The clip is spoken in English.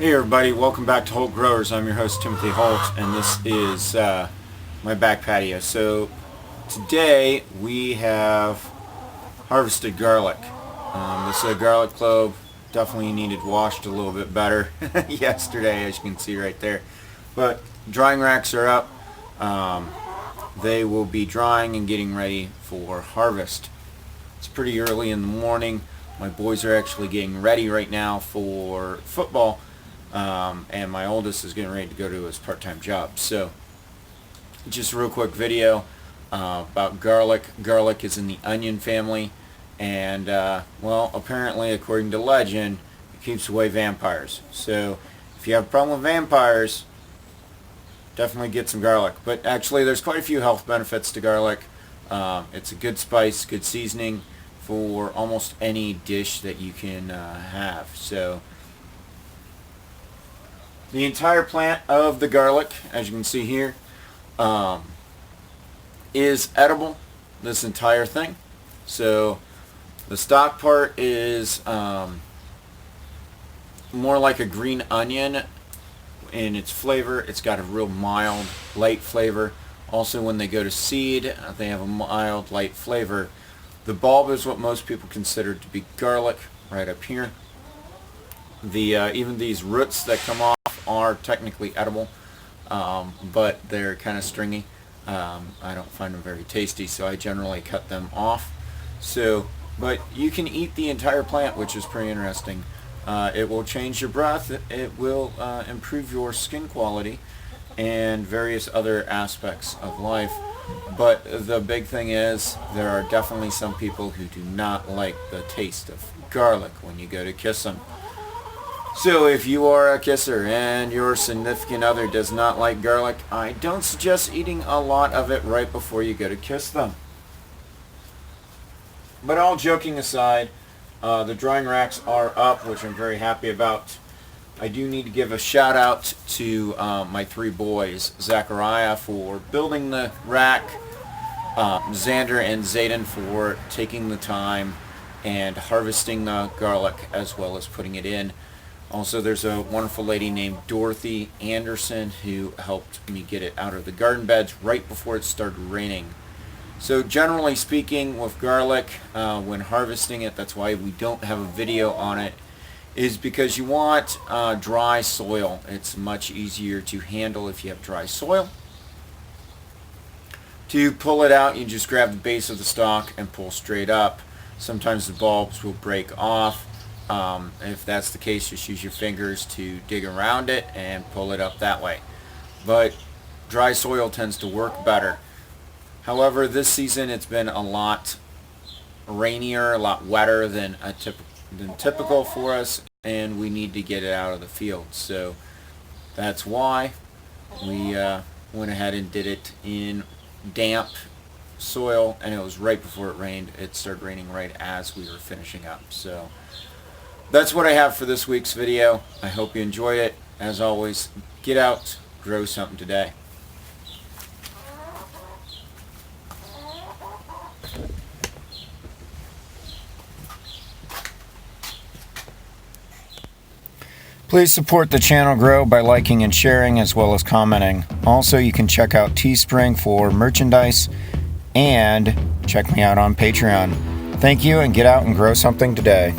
Hey everybody, welcome back to Holt Growers. I'm your host Timothy Holt, and this is my back patio. So today we have harvested garlic. This is a garlic clove. Definitely needed washed a little bit better yesterday, as you can see right there. But drying racks are up. They will be drying and getting ready for harvest. It's pretty early in the morning. My boys are actually getting ready right now for football. And my oldest is getting ready to go to his part-time job. So just a real quick video about garlic. Garlic is in the onion family, and well, apparently according to legend, it keeps away vampires. So if you have a problem with vampires, definitely get some garlic. But actually there's quite a few health benefits to garlic. It's a good spice, good seasoning for almost any dish that you can have. So the entire plant of the garlic, as you can see here, is edible, this entire thing. So the stalk part is more like a green onion in its flavor. It's got a real mild, light flavor. Also, when they go to seed, they have a mild, light flavor. The bulb is what most people consider to be garlic, right up here. Even these roots that come off are technically edible, but they're kind of stringy. I don't find them very tasty, so I generally cut them off. So, but you can eat the entire plant, which is pretty interesting. It will change your breath, it will improve your skin quality, and various other aspects of life. But the big thing is, there are definitely some people who do not like the taste of garlic when you go to kiss them. So if you are a kisser and your significant other does not like garlic, I don't suggest eating a lot of it right before you go to kiss them. But all joking aside, the drying racks are up, which I'm very happy about. I do need to give a shout out to my three boys, Zachariah for building the rack, Xander and Zayden for taking the time and harvesting the garlic as well as putting it in. Also, there's a wonderful lady named Dorothy Anderson who helped me get it out of the garden beds right before it started raining. So generally speaking, with garlic, when harvesting it, that's why we don't have a video on it, is because you want dry soil. It's much easier to handle if you have dry soil. To pull it out, you just grab the base of the stalk and pull straight up. Sometimes the bulbs will break off. If that's the case, just use your fingers to dig around it and pull it up that way. But dry soil tends to work better. However, this season it's been a lot rainier, a lot wetter than typical for us, and we need to get it out of the field. So that's why we went ahead and did it in damp soil, and it was right before it rained. It started raining right as we were finishing up. So that's what I have for this week's video. I hope you enjoy it. As always, get out, grow something today. Please support the channel grow by liking and sharing as well as commenting. Also, you can check out Teespring for merchandise and check me out on Patreon. Thank you, and get out and grow something today.